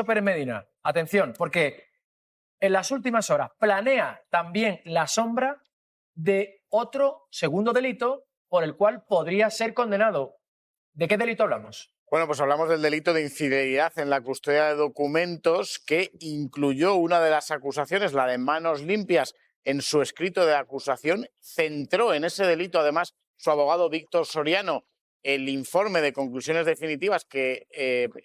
Pérez Medina, atención, porque en las últimas horas planea también la sombra de otro segundo delito por el cual podría ser condenado. ¿De qué delito hablamos? Bueno, pues hablamos del delito de infidelidad en la custodia de documentos, que incluyó una de las acusaciones, la de manos limpias, en su escrito de acusación. Centró en ese delito, además, su abogado Víctor Soriano, el informe de conclusiones definitivas que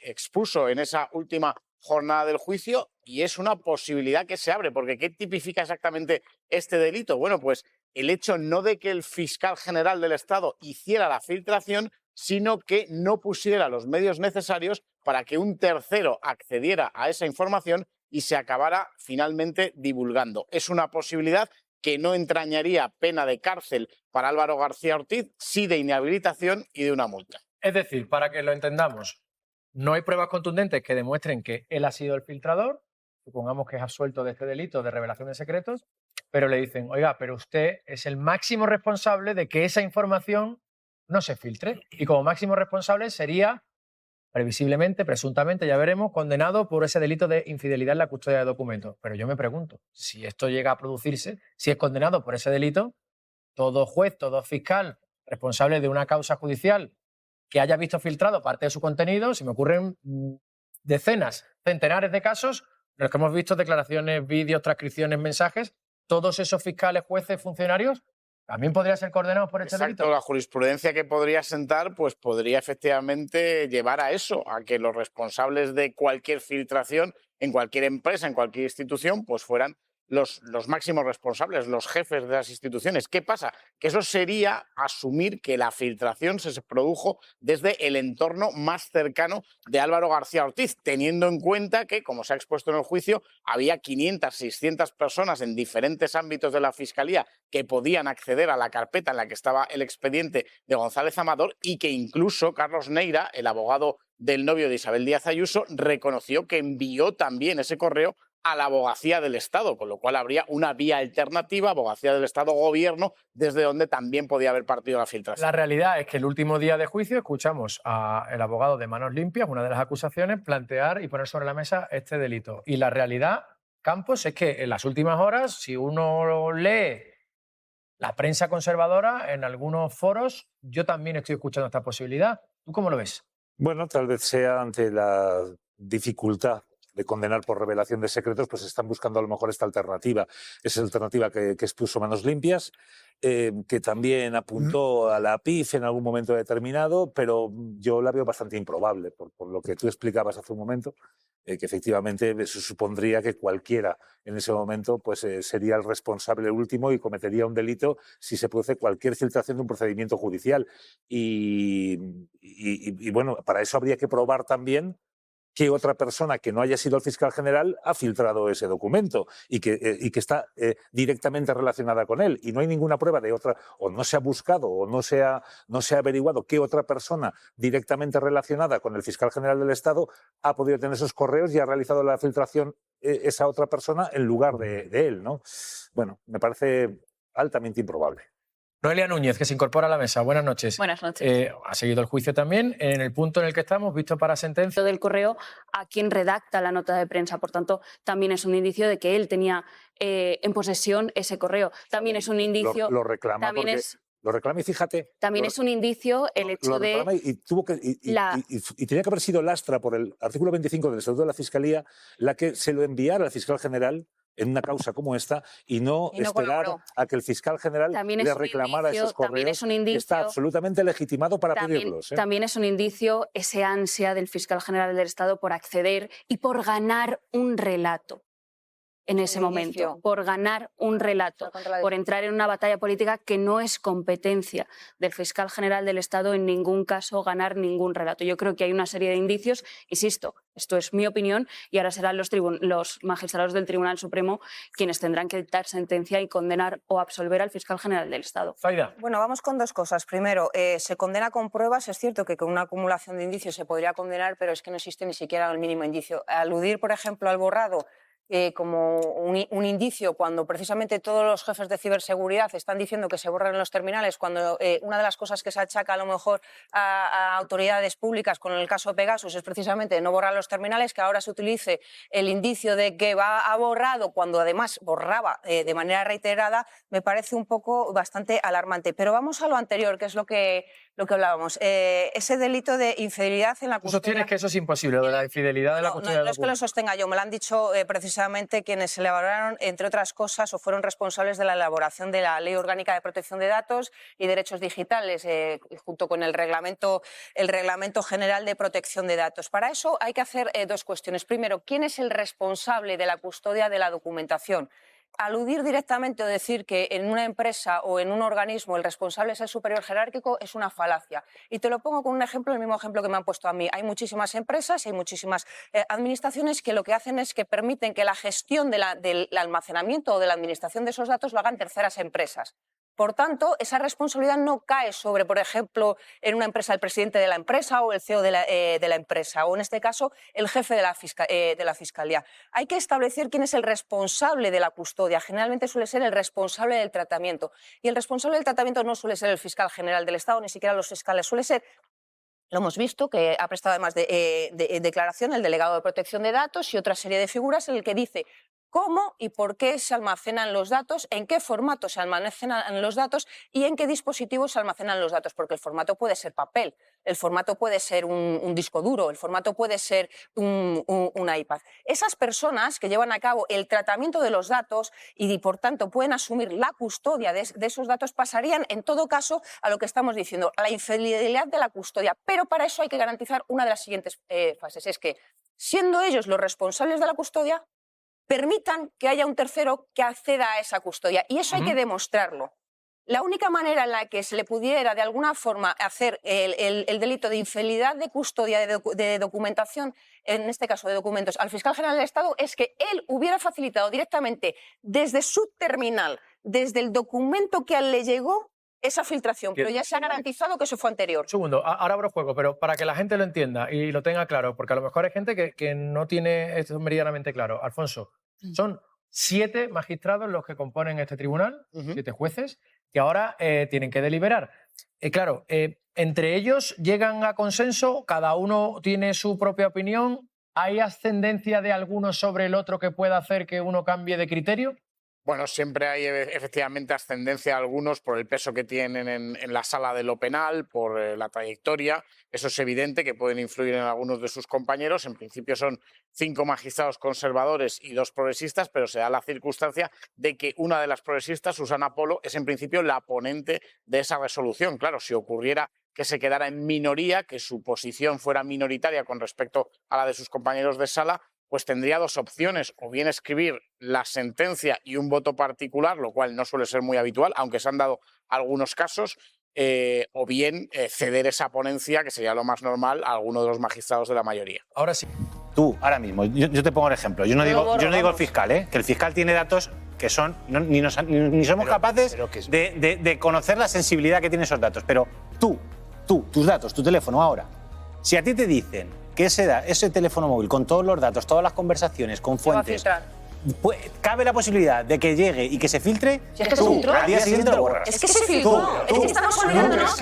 expuso en esa última jornada del juicio, y es una posibilidad que se abre, porque ¿qué tipifica exactamente este delito? Bueno, pues el hecho no de que el fiscal general del Estado hiciera la filtración, sino que no pusiera los medios necesarios para que un tercero accediera a esa información y se acabara finalmente divulgando. Es una posibilidad que no entrañaría pena de cárcel para Álvaro García Ortiz, sí de inhabilitación y de una multa. Es decir, para que lo entendamos, no hay pruebas contundentes que demuestren que él ha sido el filtrador, supongamos que es absuelto de este delito de revelación de secretos, pero le dicen, oiga, pero usted es el máximo responsable de que esa información no se filtre. Y como máximo responsable sería, previsiblemente, presuntamente, ya veremos, condenado por ese delito de infidelidad en la custodia de documentos. Pero yo me pregunto, si esto llega a producirse, si es condenado por ese delito, todo juez, todo fiscal responsable de una causa judicial que haya visto filtrado parte de su contenido, se me ocurren decenas, centenares de casos en los que hemos visto declaraciones, vídeos, transcripciones, mensajes. Todos esos fiscales, jueces, funcionarios también podrían ser condenados por este delito. La jurisprudencia que podría sentar, pues podría efectivamente llevar a eso, a que los responsables de cualquier filtración en cualquier empresa, en cualquier institución, pues fueran los máximos responsables, los jefes de las instituciones. ¿Qué pasa? Que eso sería asumir que la filtración se produjo desde el entorno más cercano de Álvaro García Ortiz, teniendo en cuenta que, como se ha expuesto en el juicio, había 500, 600 personas en diferentes ámbitos de la Fiscalía que podían acceder a la carpeta en la que estaba el expediente de González Amador, y que incluso Carlos Neira, el abogado del novio de Isabel Díaz Ayuso, reconoció que envió también ese correo a la Abogacía del Estado, con lo cual habría una vía alternativa, Abogacía del Estado-Gobierno, desde donde también podía haber partido la filtración. La realidad es que el último día de juicio escuchamos al abogado de Manos Limpias, una de las acusaciones, plantear y poner sobre la mesa este delito. Y la realidad, Campos, es que en las últimas horas, si uno lee la prensa conservadora, en algunos foros, yo también estoy escuchando esta posibilidad. ¿Tú cómo lo ves? Bueno, tal vez sea ante la dificultad de condenar por revelación de secretos, pues están buscando a lo mejor esta alternativa. Esa alternativa que expuso Manos Limpias, que también apuntó a la PIF en algún momento determinado, pero yo la veo bastante improbable, por lo que tú explicabas hace un momento, que efectivamente eso supondría que cualquiera en ese momento pues, sería el responsable último y cometería un delito si se produce cualquier filtración de un procedimiento judicial. Y bueno, para eso habría que probar también que otra persona que no haya sido el fiscal general ha filtrado ese documento y que está directamente relacionada con él. Y no hay ninguna prueba de otra, o no se ha buscado, o no se ha averiguado qué otra persona directamente relacionada con el fiscal general del Estado ha podido tener esos correos y ha realizado la filtración esa otra persona en lugar de él, ¿no? Bueno, me parece altamente improbable. Noelia Núñez, que se incorpora a la mesa. Buenas noches. Buenas noches. Ha seguido el juicio también. En el punto en el que estamos, visto para sentencia. Del correo a quien redacta la nota de prensa. Por tanto, también es un indicio de que él tenía en posesión ese correo. También es un indicio. Lo reclama también porque lo reclama y fíjate. También es un indicio el hecho de. Y tenía que haber sido lastra por el artículo 25 del Estatuto de la Fiscalía la que se lo enviara al fiscal general en una causa como esta y no esperar a que el fiscal general le reclamara esos correos, que está absolutamente legitimado para pedirlos. También es un indicio ese ansia del fiscal general del Estado por acceder y por ganar un relato en ese momento, por ganar un relato, por entrar en una batalla política que no es competencia del fiscal general del Estado en ningún caso ganar ningún relato. Yo creo que hay una serie de indicios, insisto, esto es mi opinión, y ahora serán los magistrados del Tribunal Supremo quienes tendrán que dictar sentencia y condenar o absolver al fiscal general del Estado. Zaida. Bueno, vamos con dos cosas. Primero, se condena con pruebas. Es cierto que con una acumulación de indicios se podría condenar, pero es que no existe ni siquiera el mínimo indicio. Aludir, por ejemplo, al borrado como un indicio cuando precisamente todos los jefes de ciberseguridad están diciendo que se borran los terminales, cuando una de las cosas que se achaca a lo mejor a autoridades públicas con el caso Pegasus es precisamente no borrar los terminales, que ahora se utilice el indicio de que ha borrado cuando además borraba de manera reiterada, me parece un poco bastante alarmante. Pero vamos a lo anterior, que es lo que hablábamos. Ese delito de infidelidad en la custodia... Tú sostienes que eso es imposible, lo de la infidelidad de la custodia. No es que lo sostenga yo, me lo han dicho precisamente quienes elaboraron, entre otras cosas, o fueron responsables de la elaboración de la Ley Orgánica de Protección de Datos y Derechos Digitales, junto con el Reglamento General de Protección de Datos. Para eso hay que hacer dos cuestiones. Primero, ¿quién es el responsable de la custodia de la documentación? Aludir directamente o decir que en una empresa o en un organismo el responsable es el superior jerárquico es una falacia. Y te lo pongo con un ejemplo, el mismo ejemplo que me han puesto a mí. Hay muchísimas empresas y hay muchísimas administraciones que lo que hacen es que permiten que la gestión del almacenamiento o de la administración de esos datos lo hagan terceras empresas. Por tanto, esa responsabilidad no cae sobre, por ejemplo, en una empresa el presidente de la empresa o el CEO de la empresa, o en este caso el jefe de la Fiscalía. Hay que establecer quién es el responsable de la custodia. Generalmente suele ser el responsable del tratamiento. Y el responsable del tratamiento no suele ser el fiscal general del Estado, ni siquiera los fiscales. Suele ser, lo hemos visto, que ha prestado además de declaración el delegado de protección de datos y otra serie de figuras en el que dice cómo y por qué se almacenan los datos, en qué formato se almacenan los datos y en qué dispositivos se almacenan los datos, porque el formato puede ser papel, el formato puede ser un disco duro, el formato puede ser un iPad. Esas personas que llevan a cabo el tratamiento de los datos y por tanto pueden asumir la custodia de esos datos pasarían en todo caso a lo que estamos diciendo, a la infidelidad de la custodia. Pero para eso hay que garantizar una de las siguientes fases, es que siendo ellos los responsables de la custodia, permitan que haya un tercero que acceda a esa custodia. Y eso hay que demostrarlo. La única manera en la que se le pudiera de alguna forma hacer el delito de infidelidad de custodia de documentación, en este caso de documentos, al fiscal general del Estado es que él hubiera facilitado directamente desde su terminal, desde el documento que a él le llegó, esa filtración, pero ya se ha garantizado que eso fue anterior. Segundo, ahora abro juego, pero para que la gente lo entienda y lo tenga claro, porque a lo mejor hay gente que no tiene esto meridianamente claro. Alfonso, son 7 magistrados los que componen este tribunal, 7 jueces, que ahora tienen que deliberar. Claro, entre ellos llegan a consenso, cada uno tiene su propia opinión. ¿Hay ascendencia de alguno sobre el otro que pueda hacer que uno cambie de criterio? Bueno, siempre hay efectivamente ascendencia de algunos por el peso que tienen en la sala de lo penal, por la trayectoria. Eso es evidente que pueden influir en algunos de sus compañeros. En principio son 5 magistrados conservadores y 2 progresistas, pero se da la circunstancia de que una de las progresistas, Susana Polo, es en principio la ponente de esa resolución. Claro, si ocurriera que se quedara en minoría, que su posición fuera minoritaria con respecto a la de sus compañeros de sala, pues tendría 2 opciones, o bien escribir la sentencia y un voto particular, lo cual no suele ser muy habitual, aunque se han dado algunos casos, o bien ceder esa ponencia, que sería lo más normal, a alguno de los magistrados de la mayoría. Ahora sí. Tú, ahora mismo, yo te pongo un ejemplo. Yo no digo el fiscal, que el fiscal tiene datos que son... ni somos capaces de conocer la sensibilidad que tienen esos datos. Pero tú, tus datos, tu teléfono ahora, si a ti te dicen que ese teléfono móvil con todos los datos, todas las conversaciones, con fuentes, cabe la posibilidad de que llegue y que se filtre, si es que se filtró, al día siguiente lo borras. Es que se filtró. Es que estamos olvidándonos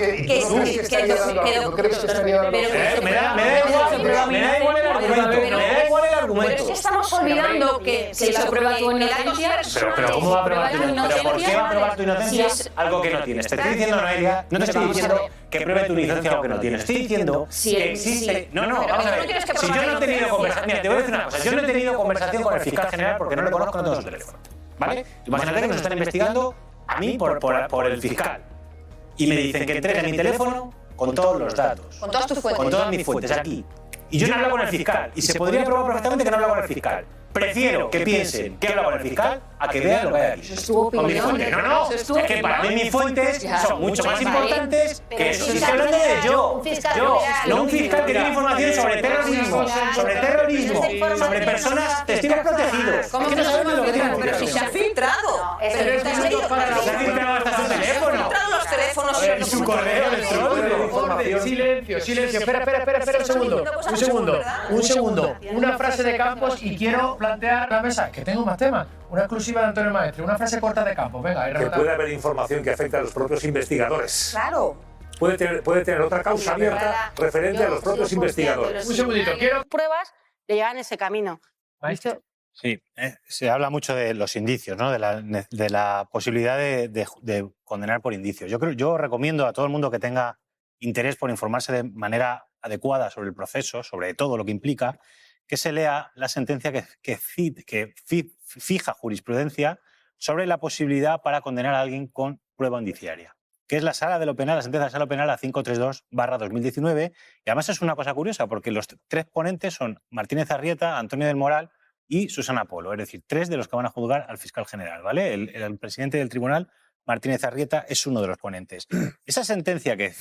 Me da igual el argumento. Pero es que estamos olvidando que si se prueba tu inocencia... Pero ¿cómo va a probar tu inocencia? ¿Por qué va a probar tu inocencia algo que no tienes? Te estoy diciendo, Noelia, no te estoy diciendo que pruebe tu inocencia algo que no tienes. Estoy diciendo que existe... No, vamos a ver. Si yo no he tenido conversación... Mira, te voy a decir una cosa. Yo no he tenido conversación con el fiscal general porque no lo conozco, no tengo su teléfono. ¿Vale? Imagínate que nos están investigando a mí por el fiscal. Y me dicen que entregue mi teléfono con todos los datos. Con todas tus fuentes. Con todas mis fuentes, aquí. Y yo no hablo con el fiscal. Y se podría probar perfectamente que no hablo con el fiscal. Prefiero que piensen que hablo con el fiscal a que vean lo que hay aquí. Es tu opinión. Con mis fuentes. No. Es que para mí mis fuentes son mucho más importantes que eso. Si estoy hablando de yo. No un fiscal que tiene información sobre terrorismo, sobre personas, testigos protegidos. ¿Cómo que no sabemos lo que tiene? Pero si se ha filtrado. Se ha filtrado hasta su teléfono. teléfonos y su correo electrónico. Orden, silencio, silencio. Espera un segundo. Una frase de Campos y quiero plantear la mesa, que tengo más temas. Una exclusiva de Antonio Maestre, una frase corta de Campos. Venga, que puede haber información que afecte a los propios investigadores. Claro. Puede tener otra causa abierta referente a los propios investigadores. Un segundito, quiero... pruebas le llevan ese camino. Maestro. Sí, se habla mucho de los indicios, ¿no? de la posibilidad de condenar por indicios. Yo recomiendo a todo el mundo que tenga interés por informarse de manera adecuada sobre el proceso, sobre todo lo que implica, que se lea la sentencia que fija jurisprudencia sobre la posibilidad para condenar a alguien con prueba indiciaria, que es la sentencia de la Sala Penal a 532/2019, y además es una cosa curiosa porque los tres ponentes son Martínez Arrieta, Antonio del Moral y Susana Polo, es decir, tres de los que van a juzgar al fiscal general, ¿vale? El presidente del tribunal, Martínez Arrieta, es uno de los ponentes. Esa sentencia que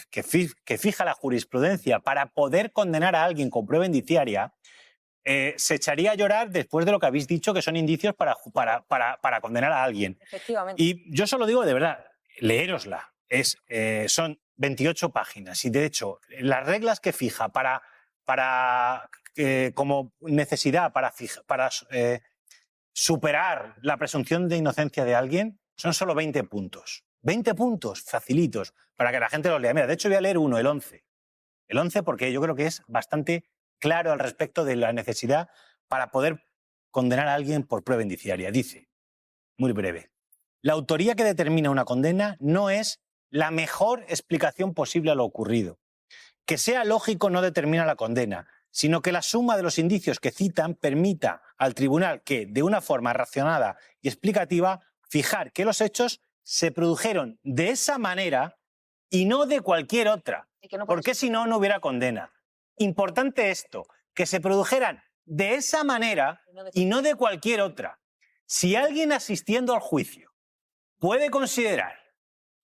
fija la jurisprudencia para poder condenar a alguien con prueba indiciaria se echaría a llorar después de lo que habéis dicho que son indicios para condenar a alguien. Efectivamente. Y yo solo digo de verdad, leérosla. Son 28 páginas y de hecho las reglas que fija como necesidad para superar la presunción de inocencia de alguien son solo 20 puntos. 20 puntos facilitos para que la gente los lea. Mira, de hecho voy a leer uno, el 11. El 11 porque yo creo que es bastante claro al respecto de la necesidad para poder condenar a alguien por prueba indiciaria. Dice, muy breve, la autoría que determina una condena no es la mejor explicación posible a lo ocurrido. Que sea lógico no determina la condena, sino que la suma de los indicios que citan permita al tribunal que, de una forma racionada y explicativa, fijar que los hechos se produjeron de esa manera y no de cualquier otra, porque si no, no hubiera condena. Importante esto, que se produjeran de esa manera y no de cualquier otra. Si alguien asistiendo al juicio puede considerar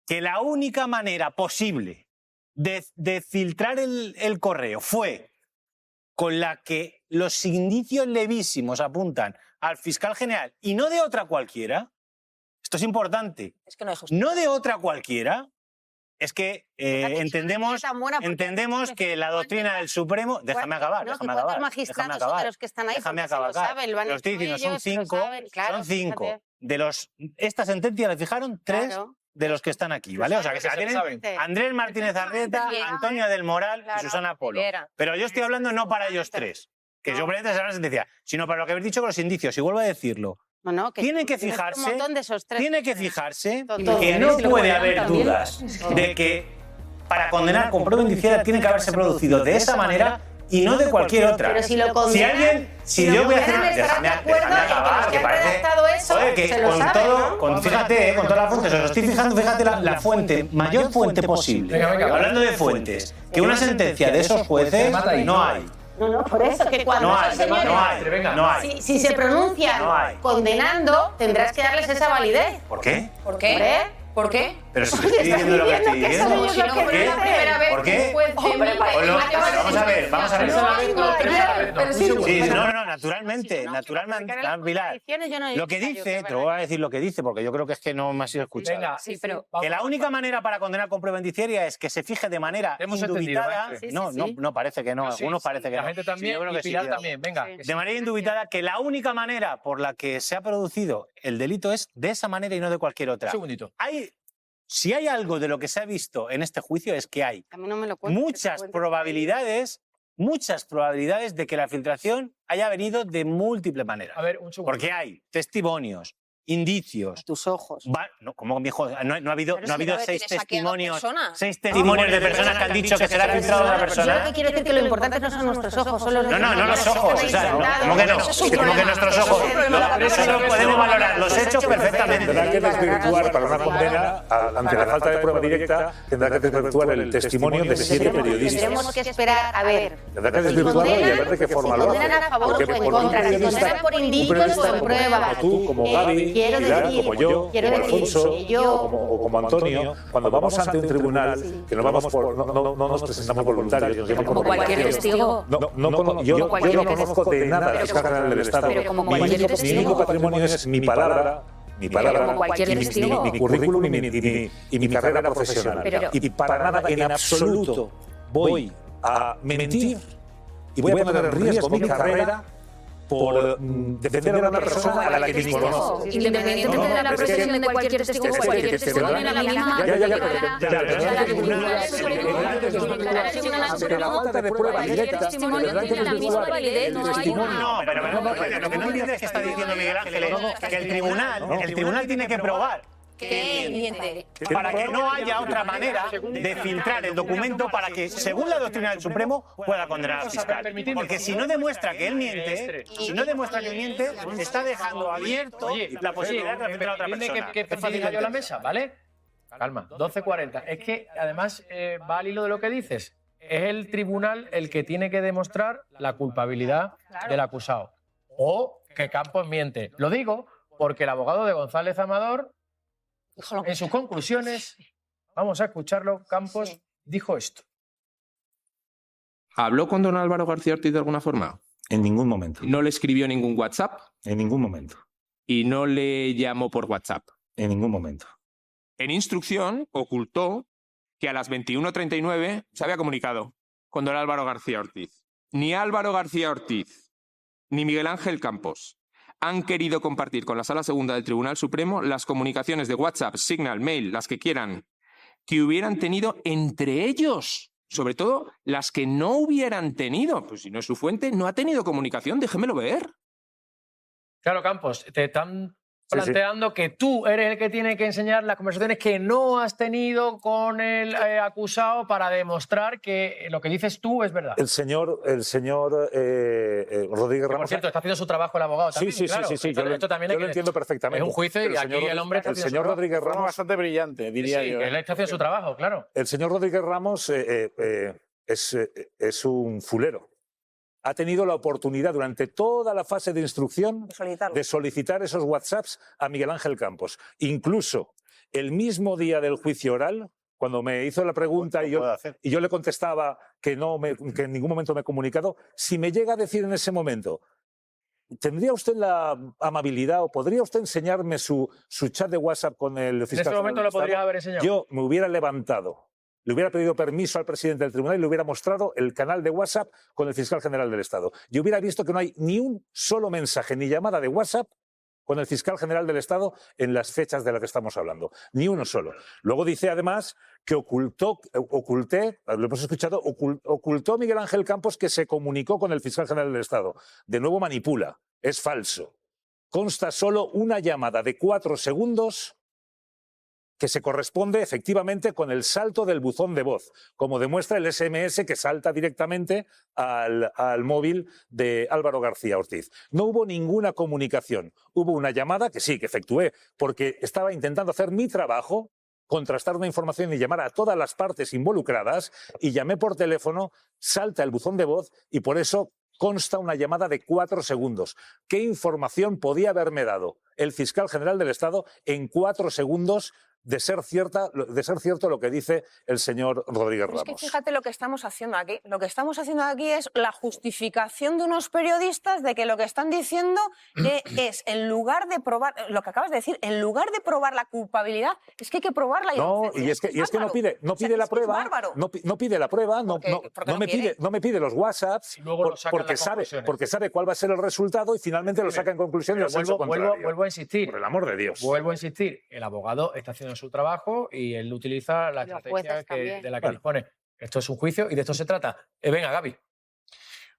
que la única manera posible de filtrar el correo fue con la que los indicios levísimos apuntan al fiscal general y no de otra cualquiera, esto es importante, Es que no hay justicia. no de otra cualquiera, es que entendemos que la doctrina del Supremo... Déjame acabar, déjame acabar. Magistrados de los que están ahí, Déjame porque se lo acabar. saben, lo han Lo estoy hecho diciendo, son ellos, se lo 5. saben, claro, Son 5. fíjate. De los... Esta sentencia le fijaron 3 Claro. de los que están aquí, ¿vale? O sea, que se la tienen Andrés Martínez Arrieta, Bien. Antonio del Moral y Claro, Susana Polo. bien. Pero yo estoy hablando no para ellos tres, que yo probablemente será la sentencia, sino para lo que habéis dicho con los indicios. Y vuelvo a decirlo. No, Tienen que tienes fijarse, un montón de esos tres. tiene que fijarse Todo. que Y no si lo puede condenan haber también. dudas de que para condenar con prueba indiciaria tiene que haberse producido de esa manera y no de cualquier otra. Pero si lo condenan, si alguien, si yo voy a hacer, déjame acabar, que parece, joder, que con todo, fíjate, con todas las fuentes, os estoy fijando, fíjate la fuente, mayor fuente posible. Venga. Hablando de fuentes, que una sentencia de esos jueces no hay. No, por eso que cuando No esos hay, señores, no hay. si se pronuncian No hay. condenando, tendrás que darles esa validez. ¿Por qué? ¿Por qué? Hombre, ¿Por qué? Pero si te estoy diciendo lo que estoy diciendo que diciendo. saben ellos lo que ¿Por qué? dicen. La primera vez ¿Por qué? Hombre, Vamos a ver, vamos a ver. Pero sí, Sí, no, naturalmente, Pilar. Lo que dice, te lo voy a decir lo que dice, porque yo creo que es que no me has sido escuchado. Venga, Sí, pero Que la única manera para condenar con prueba indiciaria es que se fije de manera Hemos entendido, indubitada. maestre. No parece que no. Sí, Algunos sí, parece que la no. gente Sí, también yo creo y que sí, Pilar cuidado. también. Venga. Sí. que De manera indubitada, que la única manera por la que se ha producido el delito es de esa manera y no de cualquier otra. Un segundito. Si hay algo de lo que se ha visto en este juicio es que hay A mí no me lo cuentes, muchas probabilidades de que la filtración haya venido de múltiples maneras. A ver, un segundo. Porque hay testimonios, indicios. tus ojos. No, como mi hijo, no ha habido, Pero no ha si habido no seis tienes aquí a dos testimonios. personas. 6 testimonios de personas que han dicho que se le ha filtrado a una Yo lo persona. que quiero decir que lo importante no son nuestros ojos, son los No los ojos. O sea, ¿cómo que no? ¿Cómo que nuestros ojos? Eso lo podemos valorar. Los hechos perfectamente. Tendrá que desvirtuar para una condena, ante la falta de prueba directa, tendrá que desvirtuar el testimonio de 7 periodistas. Tendremos que esperar a ver. Tendrá que desvirtuarlo y a ver de qué forma lo hace. Condenan a favor o Porque en por un contra, si periodista- condenan por un indicios o periodista en como pruebas. tú, como Gaby, quiero Pilar, decir, como yo, quiero como decir Alfonso, que yo- o como Antonio, cuando vamos ante un tribunal, que no nos presentamos voluntarios, nos llevan Como cualquier testigo. yo no conozco de nada la fiscal general del Estado. Pero como Mi cualquier único testigo. patrimonio es mi palabra mi palabra, como cualquier testigo. mi currículum y mi carrera profesional. Y para nada, en absoluto, voy a mentir y voy a poner en riesgo mi carrera por defender a una persona a la que ni conozco. Independientemente de la profesión de cualquier testigo, cualquier testigo tiene la misma... Pero la falta de prueba directa... testimonio tiene la misma validez, no hay... No, pero lo que no entiendes es que está diciendo Miguel Ángel es que el tribunal tiene que probar que miente. para que no haya otra manera de filtrar el documento para que, según la doctrina del Supremo, pueda condenar al fiscal. Porque si no demuestra que él miente, está dejando abierto la posibilidad de defender a otra persona. Que diga yo a la mesa, ¿vale? Calma, 12:40. Es que, además, va al hilo de lo que dices. Es el tribunal el que tiene que demostrar la culpabilidad del acusado. O que Campos miente. Lo digo porque el abogado de González Amador, en sus conclusiones, vamos a escucharlo, Campos dijo esto. ¿Habló con don Álvaro García Ortiz de alguna forma? En ningún momento. ¿No le escribió ningún WhatsApp? En ningún momento. ¿Y no le llamó por WhatsApp? En ningún momento. En instrucción ocultó que a las 21:39 se había comunicado con don Álvaro García Ortiz. Ni Álvaro García Ortiz ni Miguel Ángel Campos han querido compartir con la Sala Segunda del Tribunal Supremo las comunicaciones de WhatsApp, Signal, Mail, las que quieran, que hubieran tenido entre ellos. Sobre todo las que no hubieran tenido. Pues si no es su fuente, no ha tenido comunicación, déjemelo ver. Claro, Campos, te están planteando que tú eres el que tiene que enseñar las conversaciones que no has tenido con el acusado para demostrar que lo que dices tú es verdad. El señor Rodríguez Ramos... Por cierto, está haciendo su trabajo el abogado también. Sí. Esto también yo lo entiendo perfectamente. Es un juicio y aquí el hombre está el haciendo señor su Rodríguez Ramos Ramos... bastante brillante, diría yo. Él está haciendo su trabajo, claro. El señor Rodríguez Ramos es un fulero. Ha tenido la oportunidad durante toda la fase de instrucción de solicitar esos WhatsApps a Miguel Ángel Campos. Incluso el mismo día del juicio oral, cuando me hizo la pregunta y yo le contestaba que en ningún momento me he comunicado, si me llega a decir en ese momento, ¿tendría usted la amabilidad o podría usted enseñarme su chat de WhatsApp con el fiscal? En ese momento lo podría haber enseñado. Yo me hubiera levantado, le hubiera pedido permiso al presidente del tribunal y le hubiera mostrado el canal de WhatsApp con el fiscal general del Estado. Yo hubiera visto que no hay ni un solo mensaje ni llamada de WhatsApp con el fiscal general del Estado en las fechas de las que estamos hablando. Ni uno solo. Luego dice además que ocultó Miguel Ángel Campos que se comunicó con el fiscal general del Estado. De nuevo manipula. Es falso. Consta solo una llamada de 4 segundos que se corresponde efectivamente con el salto del buzón de voz, como demuestra el SMS que salta directamente al móvil de Álvaro García Ortiz. No hubo ninguna comunicación. Hubo una llamada que sí, que efectué, porque estaba intentando hacer mi trabajo, contrastar una información y llamar a todas las partes involucradas, y llamé por teléfono, salta el buzón de voz y por eso consta una llamada de 4 segundos. ¿Qué información podía haberme dado el fiscal general del Estado en 4 segundos de ser cierto lo que dice el señor Rodríguez Ramos? Es que fíjate lo que estamos haciendo aquí. Lo que estamos haciendo aquí es la justificación de unos periodistas de que lo que están diciendo es, en lugar de probar, lo que acabas de decir, en lugar de probar la culpabilidad, es que hay que probar la inocencia. No, y es que no pide la prueba, no pide la prueba, no me pide los WhatsApps, porque sabe cuál va a ser el resultado y finalmente lo saca en conclusión. Vuelvo a insistir. Por el amor de Dios. Vuelvo a insistir. El abogado está haciendo su trabajo y él utiliza la estrategia de la que dispone. Esto es un juicio y de esto se trata. Venga, Gaby.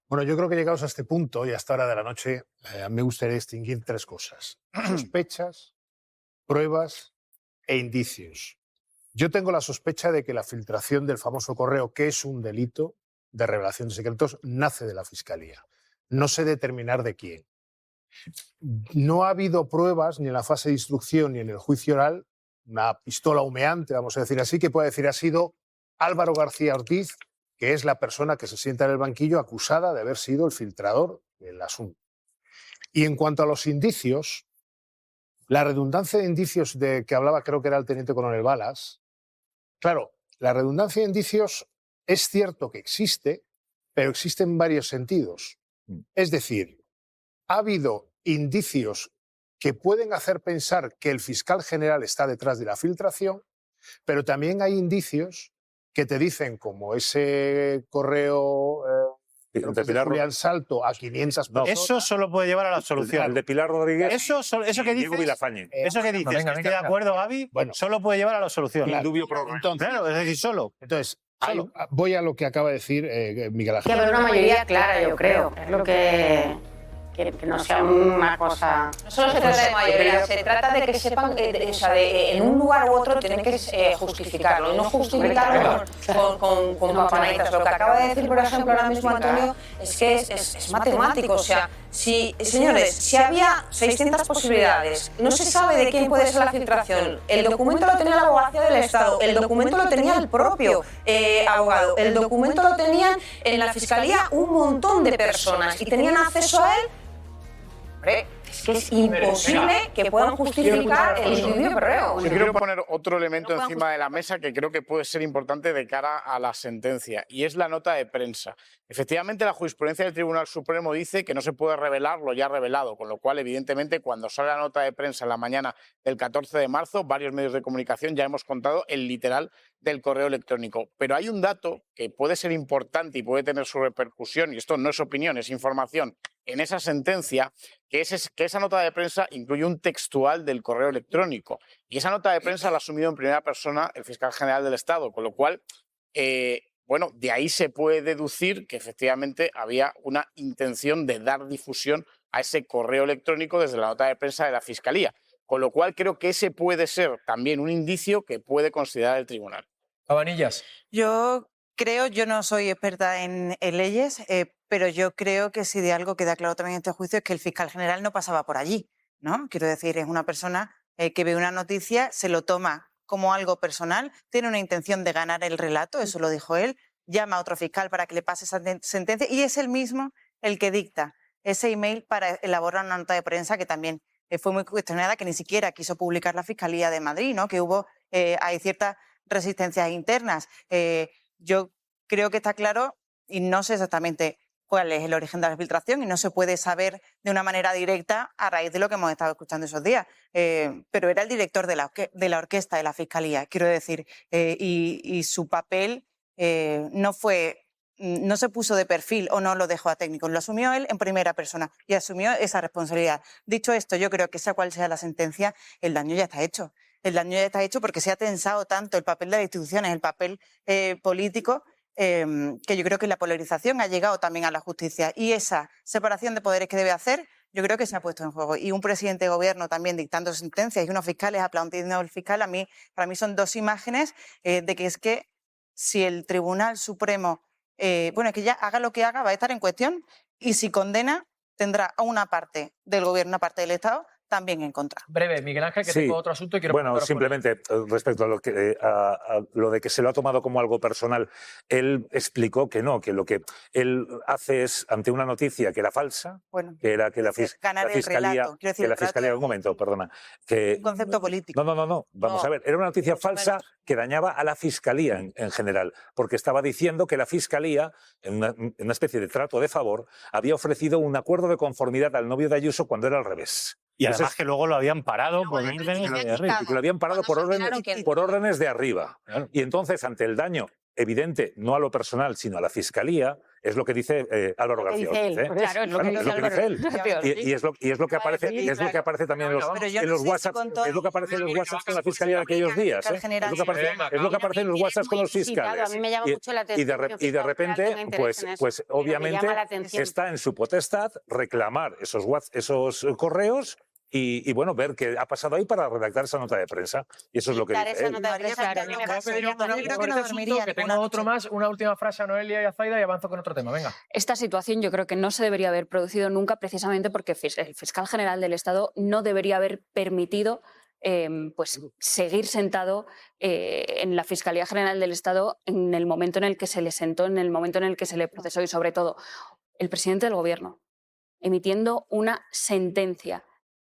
Bueno, yo creo que llegados a este punto y a esta hora de la noche, me gustaría distinguir 3 cosas. Sospechas, pruebas e indicios. Yo tengo la sospecha de que la filtración del famoso correo, que es un delito de revelación de secretos, nace de la Fiscalía. No sé determinar de quién. No ha habido pruebas ni en la fase de instrucción ni en el juicio oral, una pistola humeante, vamos a decir así, que pueda decir ha sido Álvaro García Ortiz, que es la persona que se sienta en el banquillo acusada de haber sido el filtrador del asunto. Y en cuanto a los indicios, la redundancia de indicios de que hablaba, creo que era el teniente coronel Balas, claro, la redundancia de indicios es cierto que existe, pero existe en varios sentidos. Es decir, ha habido indicios que pueden hacer pensar que el fiscal general está detrás de la filtración, pero también hay indicios que te dicen, como ese correo de Pilar Julián Salto a 500 personas. Eso solo puede llevar a la absolución. El de Pilar Rodríguez Eso que Diego dices, Vilafañe. eso que dices, venga, estoy venga. de acuerdo, Gaby, Bueno. solo puede llevar a la absolución. Indubio pro reo. Entonces, Claro, es decir, solo. entonces voy a lo que acaba de decir Miguel Ángel. Que haber una mayoría clara, yo creo. Es lo que no sea una cosa... No solo se trata de mayoría, se trata de que sepan, en un lugar u otro tienen que justificarlo, y no justificarlo con papanaditas. Lo que acaba de decir, por ejemplo, ahora mismo Antonio, es que es matemático. O sea, señores, si había 600 posibilidades, no se sabe de quién puede ser la filtración. El documento lo tenía la Abogacía del Estado, el documento lo tenía el propio abogado, el documento lo tenían en la Fiscalía un montón de personas y tenían acceso a él. Es que es imposible que puedan justificar el indubio pro reo. Yo quiero poner otro elemento encima de la mesa que creo que puede ser importante de cara a la sentencia, y es la nota de prensa. Efectivamente, la jurisprudencia del Tribunal Supremo dice que no se puede revelar lo ya revelado, con lo cual, evidentemente, cuando sale la nota de prensa en la mañana del 14 de marzo, varios medios de comunicación ya hemos contado el literal del correo electrónico. Pero hay un dato que puede ser importante y puede tener su repercusión, y esto no es opinión, es información, en esa sentencia, que esa nota de prensa incluye un textual del correo electrónico. Y esa nota de prensa la ha asumido en primera persona el fiscal general del Estado, con lo cual, bueno, de ahí se puede deducir que efectivamente había una intención de dar difusión a ese correo electrónico desde la nota de prensa de la Fiscalía. Con lo cual creo que ese puede ser también un indicio que puede considerar el tribunal. Cabanillas. Yo no soy experta en leyes, pero yo creo que si de algo queda claro también en este juicio es que el fiscal general no pasaba por allí, ¿no? Quiero decir, es una persona que ve una noticia, se lo toma como algo personal, tiene una intención de ganar el relato, eso lo dijo él, llama a otro fiscal para que le pase esa sentencia y es él mismo el que dicta ese email para elaborar una nota de prensa que también fue muy cuestionada, que ni siquiera quiso publicar la Fiscalía de Madrid, ¿no? Que hay ciertas resistencias internas. Yo creo que está claro y no sé exactamente cuál es el origen de la filtración y no se puede saber de una manera directa a raíz de lo que hemos estado escuchando esos días. Pero era el director de la orquesta de la Fiscalía, quiero decir, y su papel no se puso de perfil o no lo dejó a técnicos, lo asumió él en primera persona y asumió esa responsabilidad. Dicho esto, yo creo que sea cual sea la sentencia, el daño ya está hecho. El daño ya está hecho porque se ha tensado tanto el papel de las instituciones, el papel político, que yo creo que la polarización ha llegado también a la justicia y esa separación de poderes que debe hacer, yo creo que se ha puesto en juego. Y un presidente de gobierno también dictando sentencias y unos fiscales aplaudiendo al fiscal, para mí son dos imágenes de que es que si el Tribunal Supremo, es que ya haga lo que haga, va a estar en cuestión y si condena tendrá a una parte del gobierno, una parte del Estado, también en contra. Breve, Miguel Ángel, que Sí. tengo otro asunto y quiero... Bueno, preguntaros simplemente respecto a lo de que se lo ha tomado como algo personal, él explicó que no, que lo que él hace es, ante una noticia que era falsa, Bueno, que era que la ganar el Fiscalía... relato. Quiero decir, Que la el relato Fiscalía, es un momento, perdona. Que, un concepto político. no. Vamos No, a ver. Era una noticia mucho falsa menos. que dañaba a la Fiscalía en general, porque estaba diciendo que la Fiscalía, en una especie de trato de favor, había ofrecido un acuerdo de conformidad al novio de Ayuso cuando era al revés. Y además Entonces, que luego lo habían parado por órdenes de arriba. y que lo habían parado por órdenes de arriba. Y entonces, ante el daño evidente, no a lo personal, sino a la Fiscalía, es lo que dice Álvaro García dice él, Ortiz, ¿eh? claro, es lo que Claro, dice es lo que dice él. Álvaro. Y es lo que aparece también en los WhatsApp, es lo que aparece en los WhatsApp con la Fiscalía de aquellos días, ¿eh? Es lo que aparece en los WhatsApp con los fiscales. A mí me llama mucho la atención. Y de repente, pues obviamente está en su potestad reclamar esos correos y bueno, ver qué ha pasado ahí para redactar esa nota de prensa. Y eso es lo que dice él. que tengo otro más, una última frase a Noelia y a Zaida y avanzo con otro tema. Venga. Esta situación yo creo que no se debería haber producido nunca precisamente porque el fiscal general del Estado no debería haber permitido pues seguir sentado en la Fiscalía General del Estado en el momento en el que se le sentó, en el momento en el que se le procesó y sobre todo el presidente del Gobierno emitiendo una sentencia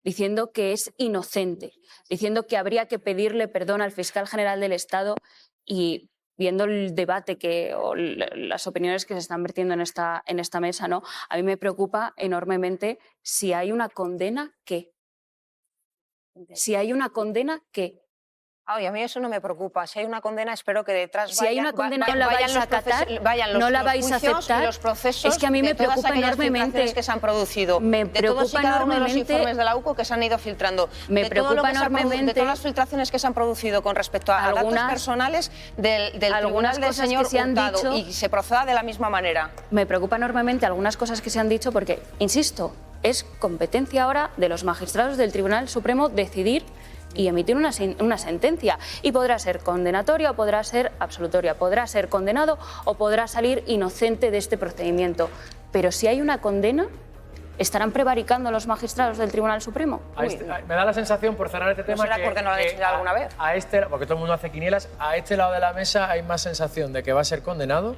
diciendo que es inocente, diciendo que habría que pedirle perdón al fiscal general del Estado y viendo el debate o las opiniones que se están vertiendo en esta mesa, ¿no? A mí me preocupa enormemente si hay una condena, ¿qué? Si hay una condena, ¿qué? Ay, a mí eso no me preocupa. Si hay una condena, espero que detrás Si hay una condena, ¿no la vais a acatar? ¿No la vais a aceptar? Los procesos es que a mí me de todas preocupa aquellas enormemente filtraciones que se han producido. Me de todos y preocupa cada uno de los enormemente. informes de la UCO que se han ido filtrando. Me de todo lo preocupa que se ha enormemente. de todas las filtraciones que se han producido con respecto a datos personales del tribunal del señor Hurtado y se proceda de la misma manera. Me preocupa enormemente algunas cosas que se han dicho porque, insisto, es competencia ahora de los magistrados del Tribunal Supremo decidir y emitir una sentencia. Y podrá ser condenatoria o podrá ser absolutoria, podrá ser condenado o podrá salir inocente de este procedimiento. Pero si hay una condena, ¿estarán prevaricando los magistrados del Tribunal Supremo? Me da la sensación, por cerrar este tema, será porque no lo han hecho ya alguna vez. Porque todo el mundo hace quinielas, a este lado de la mesa hay más sensación de que va a ser condenado.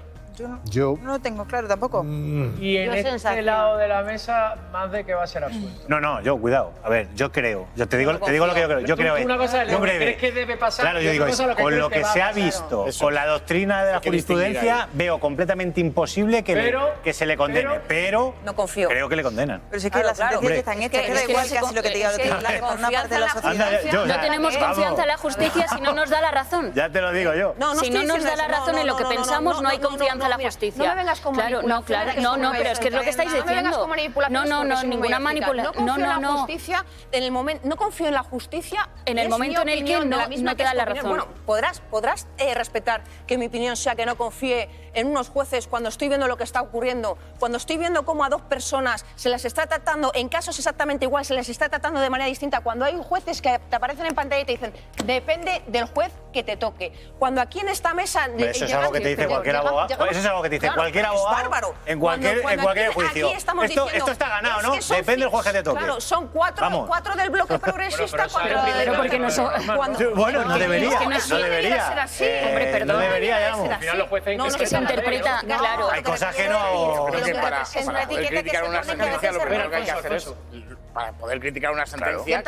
Yo no lo tengo claro tampoco. Y en este lado de la mesa, más de que va a ser absuelto. No, yo, cuidado. A ver, yo creo. Te digo lo que yo creo. Yo creo una cosa es lo que crees que debe pasar. Claro, yo digo, con lo que se ha visto, con la doctrina de la jurisprudencia, veo completamente imposible que se le condene. Pero no confío. Creo que le condenan. Pero si es que las sentencias están hechas, que da igual casi lo que te diga el tribunal, por una parte de la sociedad. No tenemos confianza en la justicia si no nos da la razón. Ya te lo digo yo. Si no nos da la razón en lo que pensamos, no hay confianza en la justicia. Claro, pero es que es lo que estáis diciendo. No, ninguna manipulación. No confío en la justicia. En el momento en el que no te da la razón. Bueno, podrás respetar que mi opinión sea que no confíe en unos jueces cuando estoy viendo lo que está ocurriendo, cuando estoy viendo cómo a dos personas se les está tratando, en casos exactamente igual, se les está tratando de manera distinta, cuando hay jueces que te aparecen en pantalla y te dicen, depende del juez que te toque. Cuando aquí en esta mesa... Eso es algo que te dice cualquier abogado. Eso es algo que te dice cualquier abogado. Es bárbaro. En cualquier juicio. Esto está ganado, ¿no? Depende del juez que te toque. Claro, son cuatro del bloque progresista contra del bloque. Bueno, no debería. No debería. Hombre, perdón. No debería, Es que se interpreta, claro. Hay cosas que no... Creo que para poder criticar una sentencia, lo primero que hay que hacer es... Para poder criticar una sentencia,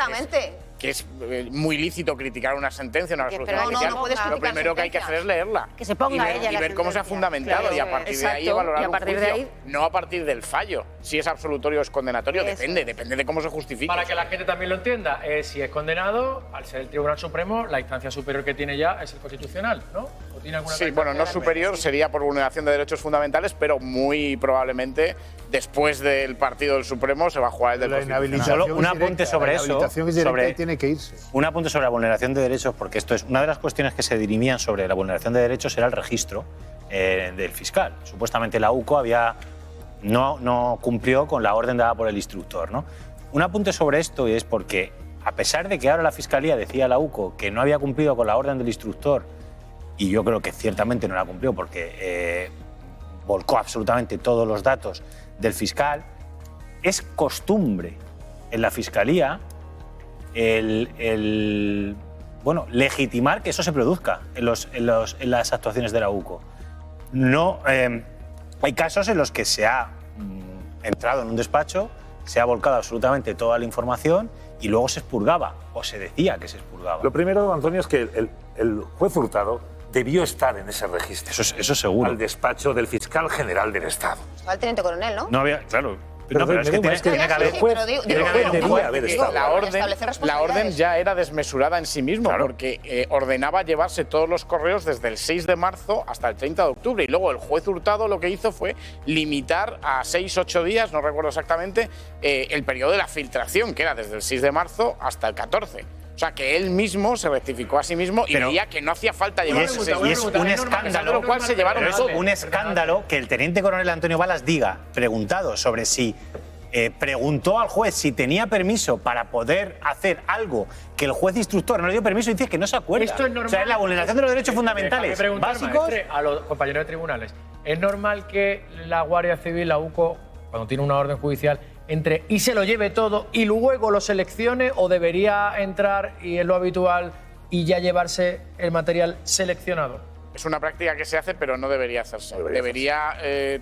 que es muy lícito criticar una sentencia, una resolución judicial, lo primero que hay que hacer es leerla. Que se ponga ella y ver cómo se ha fundamentado y a partir de ahí valorar un juicio. No a partir del fallo. Si es absolutorio o es condenatorio, depende de cómo se justifique. Para que la gente también lo entienda, si es condenado, al ser el Tribunal Supremo, la instancia superior que tiene ya es el Constitucional, ¿no? ¿O tiene alguna no superior, sería por vulneración de derechos fundamentales, pero muy probablemente después del partido del Supremo se va a jugar el del Constitucional. Solo un apunte sobre eso. Tiene que irse. Un apunte sobre la vulneración de derechos, porque esto es una de las cuestiones que se dirimían sobre la vulneración de derechos era el registro del fiscal. Supuestamente la UCO no cumplió con la orden dada por el instructor, ¿no? Un apunte sobre esto es porque, a pesar de que ahora la Fiscalía decía a la UCO que no había cumplido con la orden del instructor, y yo creo que ciertamente no la cumplió porque volcó absolutamente todos los datos del fiscal, es costumbre en la Fiscalía legitimar que eso se produzca en las actuaciones de la UCO. Hay casos en los que se ha entrado en un despacho, se ha volcado absolutamente toda la información y luego se expurgaba, o se decía que se expurgaba. Lo primero, Antonio, es que el juez Hurtado debió estar en ese registro. Eso seguro. Al despacho del fiscal general del Estado. Al teniente coronel, ¿no? No había, claro. Pero es que tiene que haber la orden ya era desmesurada en sí mismo, porque ordenaba llevarse todos los correos desde el 6 de marzo hasta el 30 de octubre. Y luego el juez Hurtado lo que hizo fue limitar a 6-8 días, no recuerdo exactamente, el periodo de la filtración, que era desde el 6 de marzo hasta el 14. O sea, que él mismo se rectificó a sí mismo y veía que no hacía falta llevarse ese y es un escándalo, lo cual se llevaron todo. Un escándalo que el teniente coronel Antonio Balas diga, preguntado sobre si preguntó al juez si tenía permiso para poder hacer algo que el juez instructor no le dio permiso y dice que no se acuerda. Esto es normal. O sea, es la vulneración de los derechos fundamentales básicos. A los compañeros de tribunales, ¿es normal que la Guardia Civil, la UCO, cuando tiene una orden judicial, entre y se lo lleve todo y luego lo seleccione, o debería entrar, y es lo habitual, y ya llevarse el material seleccionado? Es una práctica que se hace, pero no debería hacerse. Debería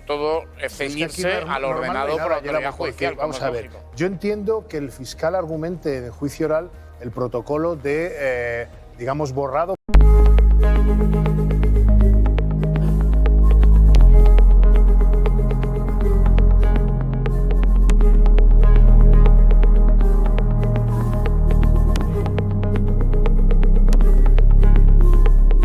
todo ceñirse al ordenado por la autoridad judicial. Vamos a ver, yo entiendo que el fiscal argumente en el juicio oral el protocolo de, digamos, borrado.